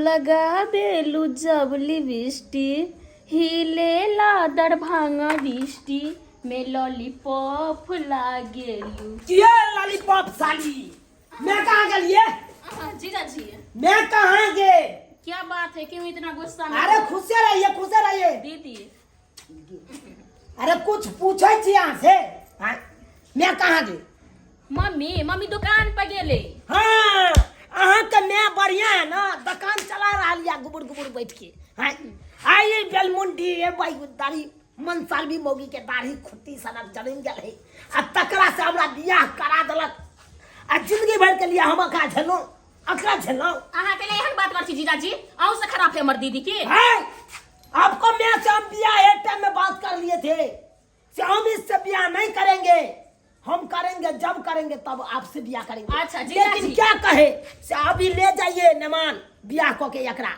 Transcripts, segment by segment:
लगा देलू जब लिपस्टिक हिलेला दरभंगा डिस्ट्रिक्ट में लॉलीपॉप लागेलू। ये लॉलीपॉप साली मैं कहाँ गलिए? जीजा जी मैं कहाँ गए? क्या बात है, क्यों इतना गुस्सा में? अरे खुश से रहिए दीदी। अरे कुछ पूछे छी यहाँ से। हाँ? मैं कहाँ गए? मम्मी दुकान पर गेले। हाँ अहाँ के मैं बढ़िया है ना, दुकान चला रहा लिया गुबुर बैठ के। हाँ? आई बेलमुंडी ये बाई दाढ़ी मन साल भी मोगी के दाढ़ी खुट्टी सनक जमीन गल है। अब तकरा से हमरा बियाह करा दलक आ जिंदगी भर के लिए हम का झेलो अकरा झेलो। अहाँ के लिए हम बात कर छी जीजा जी, आउ से खराब है हमर दीदी की। आपको मैं से हम बियाह एक टाइम में बात कर लिए थे से हम इससे बियाह नहीं करेंगे, हम करेंगे जब करेंगे तब आपसे बियाह करेंगे। अच्छा जीजा जी। लेकिन क्या कहे से अभी ले जाइए मेहमान बियाह को के एकरा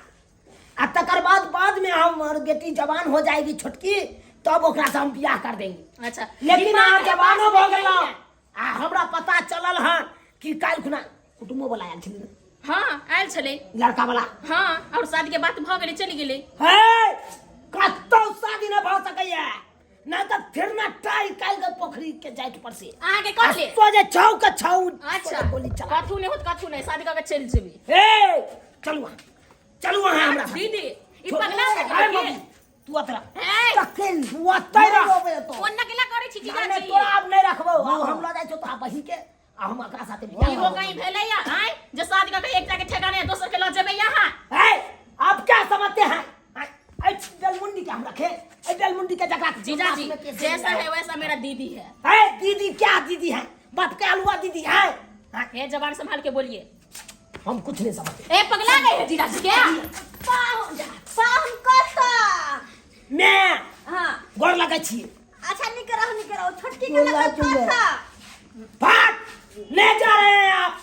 आ तकर बाद में हम बेटी जवान हो जाएगी छोटकी तब ओकरा से हम बियाह कर देंगे। अच्छा लेकिन अहाँ जवानो हो गेलो आ हमरा पता चलल हन कि काल खुना कुटुम्बो वाला आयल छलै। हाँ आयल छलै लड़का वाला। हाँ और शादी के बात भ गेलै चली गेलै। हे कत्तो शादी न भ सकैया ना त फिर ना टाई काल के पोखरी के जाइत पर से अहाँ के कहले तो जे छौ के छौ। अच्छा गोली चला कथु नहीं होत कथु नहीं, शादी करके चल जेबी। हे चलू वहां हमरा दीदी ई पगला है अरे के मम्मी तू अतरा हे तकेन तू अतरा कोन नकला करे छी जीजा नहीं जी। तो आप नहीं रखबो हम ल जाय छो तो बही के आ हम एकरा साथे ई बियाह हो कहीं भेलै या हां जे शादी करके एक जाके ठेकाने दोसर के ल जेबे यहां। हे आप क्या समझते हैं? आई बेलमुंडी के हम रखे आई बेलमुंडी के जगह जीजा जी जैसा है वैसा मेरा दीदी है। है दीदी क्या दीदी है? बात क्या हुआ दीदी है? ये जबान संभाल के बोलिए। हम कुछ नहीं समझते। ए पगला गए है जीजा जी क्या? पाहुन कता मैं हां गोर लगा छी। अच्छा निकरो छोटकी के लगा था भाग ले जा रहे हैं आप।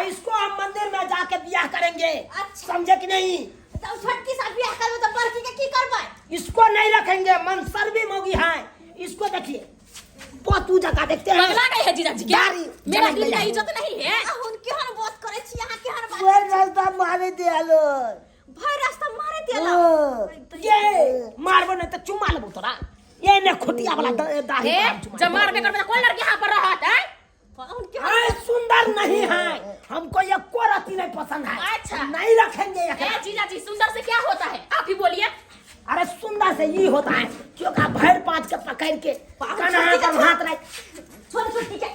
इसको हम मंदिर में जाके बियाह करेंगे। अच्छा। समझे कि नहीं? तो छोटकी से बियाह करबो तो बड़की के की करबै? इसको नहीं रखेंगे, मनसर भी मोगी है। इसको देखिए पोतू जगह देखते हैं। पगला गए है जीजा जी क्या? गाड़ी मेरा दिल का इज्जत नहीं है। पाहुन केहन बात करे छी यहां केहन बात? वो रास्ता मारे दियालो। भाई रास्ता मारे देला। ये मारबो नहीं तो चुमा लेबो तोरा। ये ने खुटिया वाला दाढ़ी ए पर जब मारबे करबे तो कौन लड़की यहां पर रहत है? पाहुन के अरे सुंदर नहीं है, हमको ये कोरती नहीं पसंद है। अच्छा। नहीं रखेंगे ए ये। जीजा जी सुंदर से क्या होता है आप ही बोलिए। अरे सुंदर से ये होता है क्योंकि भैर पांच के पकड़ के कन्हा पर हाथ रख छोटकी के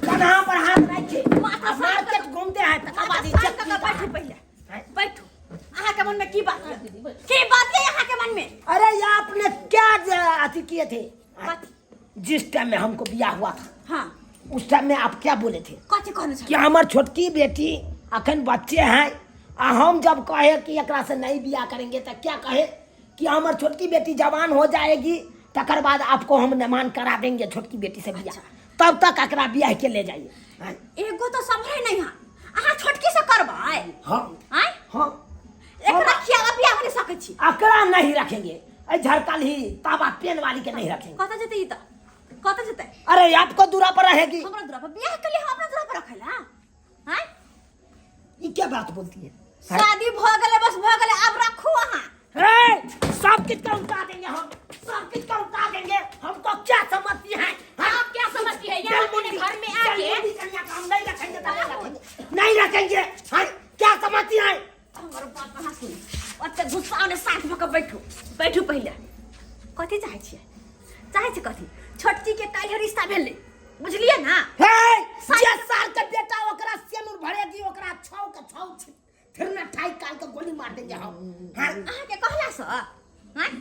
कन्हा पर हाथ रख के माथा अब मार्केट घूमते हैं तकर बाद इज्जत का बैठो पहले हैं? बैठो। अहाँ के मन में की बात है? की बात है यहाँ के मन में? अरे ये आपने क्या अति किए थे बात जिस टाइम में हमको ब्याह हुआ था हां उस टाइम में आप क्या बोले थे कथि कहने छ? कि हमार छोटकी बेटी अखन बच्चे हैं आ हम जब कहे कि एकरा से नहीं बियाह करेंगे तो क्या कहे कि हमार छोटकी बेटी जवान हो जाएगी तकर बाद आपको हम नेमान करा देंगे छोटकी बेटी से बियाह। तब तक एकरा बियाह के ले जाइए। हैं? एगो तो संभले नहीं हां अहाँ छोटकी से करबै? हाँ हैं? हाँ एकरा खियाला बियाह नहीं सकै छी। एकरा नहीं रखेंगे, झड़कल ही तावा पेन वाली के नहीं रखेंगे। कत जते ई त कत जते? अरे आपको दूरा पर रहेगी। हमरा दूरा पर बियाह के लिए हम अपना दूरा पर रखैला हैं? ये क्या बात बोलती है? शादी भ गेले बस भ गेले अब रखू अहाँ। सब कितना उठा देंगे हम, सब कितना उठा देंगे। हमको क्या समझती है? आप क्या समझती है यहाँ अपने घर में आके? हम नहीं रखेंगे तो नहीं रखेंगे, नहीं रखेंगे। हाँ, क्या समझती है? हमर बात ना सुन ओते गुस्सा ने साथ में के बैठो बैठो पहले। कथि चाहे छी? चाहे छी कथि? छोटकी के काल्हि रिश्ता भेलै बुझलिए ना? जे साल के बेटा ओकरा सेनुर भरेगी ओकरा छौ के छौ फिर ना ठाई काल के गोली मार देंगे हम। हां अहाँ के कहला से हैं?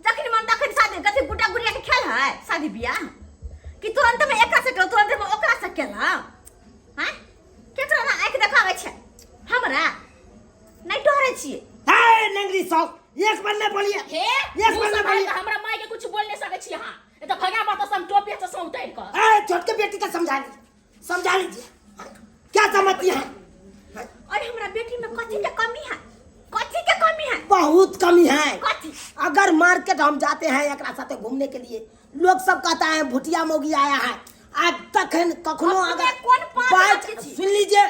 जखन मन तखन शादी कथि गुड्डा गुड़िया के खेल है शादी बियाह कि तुरंत में एकरा से करो तुरंत में ओकरा से केला हैं? केतना ना आंख देखावे छै हमरा नहीं डरे छिए। हे नंगरी सौ एक बार नहीं बोलिए। हे एक बार नहीं बोलिए। हमरा माय के कुछ बोल नहीं सकै छी यहां। ए तो भगा बात हम टोपी से उतार कर। ए छोटके बेटी का समझा लीजिए क्या समझती है? और हमरा बेटी में कथि के कमी है? कथि के कमी है? बहुत कमी है। कथि? अगर मार्केट हम जाते हैं एकरा साथे घूमने के लिए लोग सब कहता है भुटिया मोगी आया है। आज तक कखनो अपने अगर कौन पाँच बात रखी थी? सुन लीजिए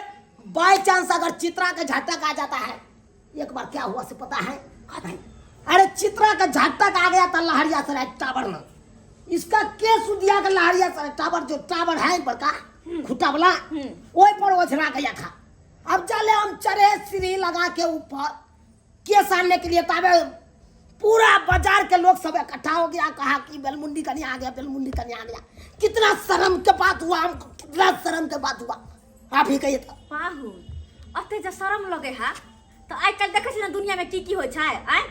बाय चांस अगर चित्रा का झटक आ जाता है, एक बार क्या हुआ से पता है? अरे चित्रा का झटक आ गया था लहरियासराय टावर में, इसका केस दिया का लहरियासराय टावर, जो टावर है बड़का खुटा वाला, वही पर ओझरा गया था। अब चले हम चढ़े सीढ़ी लगा के ऊपर केस आने के लिए, तब पूरा बाजार के लोग सब इकट्ठा हो गया, कहा कि बेलमुंडी कहीं आ गया, बेलमुंडी कहीं आ गया। कितना शर्म के बात हुआ हमको, कितना शर्म के बात हुआ, आप ही कहिए तो। पाहु अते जे शरम लगे है तो आइ काल्हि देखै छी ना दुनिया में की होय छै, आइ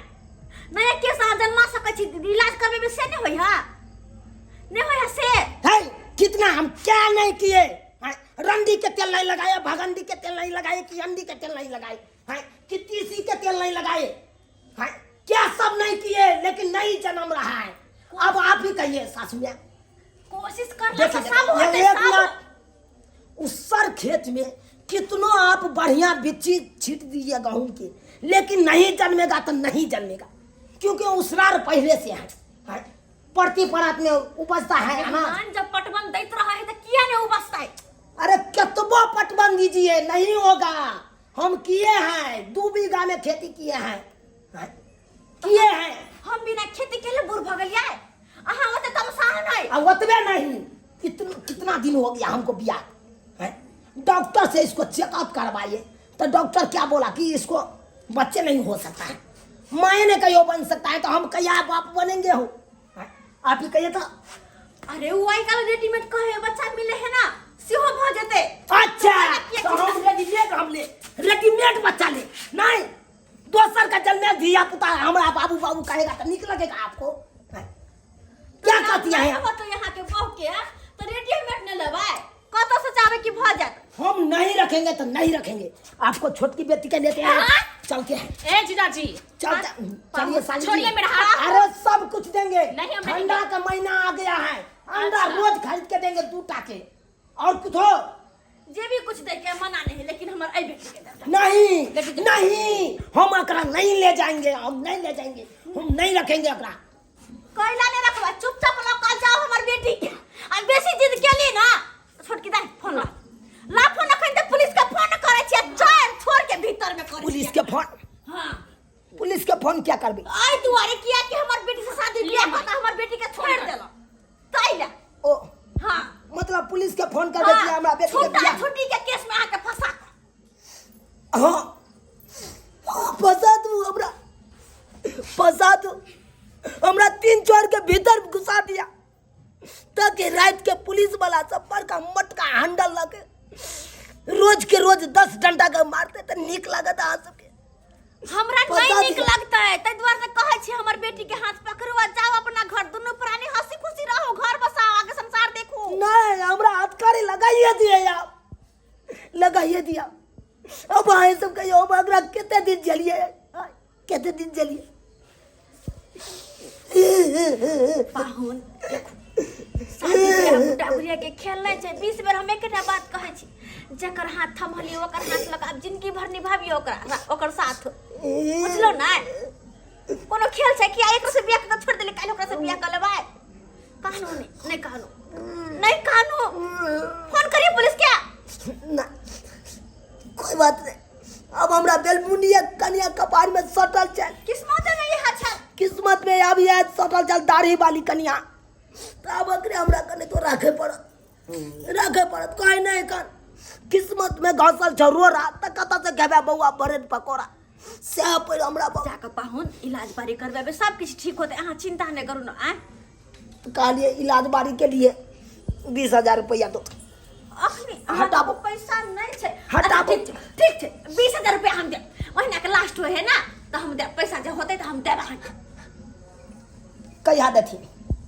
नया केस अहाँ जन्मा सकै छी, इलाज करबे में से नहीं होय है, नहीं होय है से है। कितना हम क्या नहीं किए, रंडी के तेल नहीं लगाए, भगंडी के तेल नहीं लगाए, कि अंडी के तेल नहीं लगाए, कि तीसी के तेल नहीं लगाए, क्या सब नहीं किए, लेकिन नहीं जन्म रहा है। अब आप ही कहिए सासू में, कोशिश करना तो सब होते सब। उस सर खेत में कितनों आप बढ़िया बिच्ची छीट दीजिए गेहूं की, लेकिन नहीं जन्मेगा तो नहीं जन्मेगा, क्योंकि उसरार पहले से है, प्रति परात में उपजता है ना। जब पटवन दैत रहा है तो किया नहीं उपजता है? अरे कितबो पटवन दीजिए नहीं होगा, हम किए हैं, 2 बीघा में खेती किए हैं, किए हैं। हम बिना खेती के लिए बुर भगलिया है, अहाँ ओते तमसान है। अब ओतबे नहीं, कितना दिन हो गया हमको बिया है, डॉक्टर से इसको चेकअप करवाइए, तो डॉक्टर क्या बोला कि इसको बच्चे नहीं हो सकता है, माए ने कहियो बन सकता है, तो हम कहिया बाप बनेंगे हो, आप ही कहिए तो। अरे वो आई काल रेडीमेड कहे बच्चा मिले है ना, सिहो भ जते। अच्छा तो हम रेडीमेड बच्चा ले, नहीं दोसर का जन्मे धिया पुता हमारा बाबू बाबू कहेगा तो निक लगेगा आपको, क्या कहती है हो तो यहाँ के बहू के तो रेडीमेड न लेबै, कतो से चाहे कि भ जात। हम नहीं रखेंगे तो नहीं रखेंगे, आपको छोटकी बेटी के लेते हैं, चलते हैं। ए जीजा जी चलिए साली छोड़िए मेरा हाथ। अरे सब कुछ देंगे, नहीं, हम नहीं ठंडा का महीना आ गया है, अंडा रोज खरीद के देंगे 2 टाके, और कुछ हो जे भी कुछ दे के मना नहीं, लेकिन हमर आई बेटी के दे। नहीं नहीं, हम एकरा नहीं ले जाएंगे, हम नहीं ले जाएंगे, हम नहीं रखेंगे एकरा। कोइला नहीं रखबा, चुपचाप लौका जाओ हमर बेटी के। आ बेसी जिद केली ना छोटकी दाई फोन ला फोन अखन त पुलिस के फोन करे छियै, छोड़ के भीतर में करे। पुलिस के फोन? हां पुलिस के फोन क्या करबे? आई दुआरे किया कि हमर बेटी से शादी बियाह करता, हमर बेटी के छोड़ देला ताइला। ओ हां मतलब पुलिस के फोन कर देती है हमरा बेटी के बियाह, छुट्टी के केस में आके फंसा। हां फंसा दू हमरा, फंसा दू हमरा 3 चोर के भीतर घुसा दिया, ताकि रात के पुलिस वाला सब बड़का मटका हैंडल लगे, रोज के रोज 10 डंडा के मारते तो निक लगता है सबके। हमरा नहीं निक लगता है, तै द्वारा से कहै छी हमर बेटी के हाथ पकड़वा, जाओ अपना घर, दोनों प्राणी हंसी खुशी रहो, घर बसाओ, आगे संसार देखो। नहीं हमरा हथकड़ी लगाइए दिए यार, लगाइए दिया। अब आए सब कहियो अब अगरा कितने दिन जलिए, कितने दिन जलिए। पाहुन शादी बियाह बुढ़ा बुढ़िया के खेल नहीं छै, 20 बेर हम एकटा बात कहै छी, जकर हाथ थमहली ओकर हाथ लगाब, जिंदगी भर निभाबी ओकर साथ, बुझलो ना। कोनो खेल छै कि एक से बियाह के छोड़ देले, काल ओकरा से बियाह कर लेबै? कानून नहीं कानून फोन करिए पुलिस क्या ना कोई बात नहीं, अब हमरा बेलमुंडिया कन्या कपार में सटल चल, किस्मत में ये है, किस्मत में अब ये सटल चल दाढ़ी वाली कन्या, तब अकरे हमरा कने तो राखे पड़त कोई नहीं कर, किस्मत में घसल छरो रहा त कत से खेबे बउआ ब्रेड पकोड़ा से पर हमरा जाके पाहुन इलाज बारी करबेबे, सब कुछ ठीक होते, अहाँ चिंता नहीं करू ना। कहलिए इलाज बारी के लिए 20,000 रुपया दो, अखनी हटाबो पैसा नहीं छै, हटाबो। ठीक छै 20,000 रुपया हम दे, महीना के लास्ट है ना, तो हम दे पैसा जे होते तो हम देब अहाँके। कहिया देथी?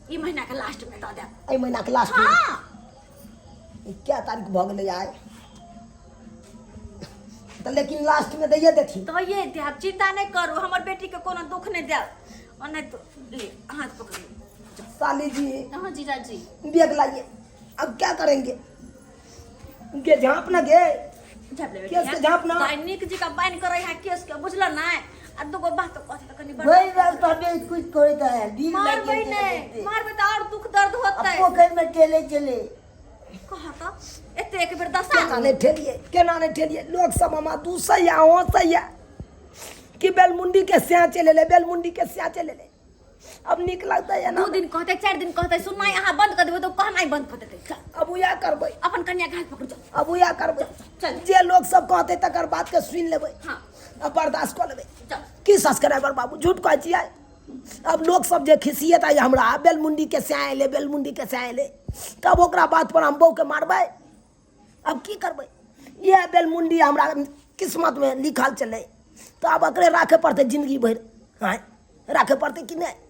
ई महीना के लास्ट में दे देब। ए महीना के लास्ट में? हां क्या तारीख भ गेलै आइ, तो लेकिन लास्ट में दैये देथी तो ये देब, चिंता नहीं करू, हमर बेटी के कोनो दुख नहीं देब, और नहीं तो ले हाथ पकड़ लो। साली जी हां जीजा जी बैग लाइए, अब क्या करेंगे? के झांप ना गे, जब ले केस के झांप ना, निक जी का बाइन करे है केस के, बुझला ना। आ दुगो बात तो कहत कनी वही रास्ता में कुछ करता है, डील मार लगे बई नहीं मार बे तो और दुख दर्द होता है। पोखर में चले कहा तो एते एक बेर दसा केना नहीं ठेलिए लोग सब हमा दूसैया हो सैया कि बेलमुंडी के स्या चले ले बेलमुंडी के स्या चले ले अब निक लगता है ना 2 दिन कहते 4 दिन कहते सुननाई अहाँ बंद कर देबै तो कहनाई बंद कर देतै अब या करबै अपन कन्या घाट पकड़ चल अब या करबै चल। जे लोग सब कहते तकर बात के सुन लेबै हां अब बर्दाश्त कर लेबै चल की सब्सक्राइबर बाबू झूठ कहै छियै अब लोग सब जे खिसियत है हमरा बेलमुंडी के स्या एले बेलमुंडी के स्या एले तब ओकरा बात पर हम बहू के मारबै अब की करबै ये बेलमुंडी हमरा किस्मत में लिखल चले तो अब एकरे राखे पड़ते जिंदगी भर हाँ राखे पड़ते कि नहीं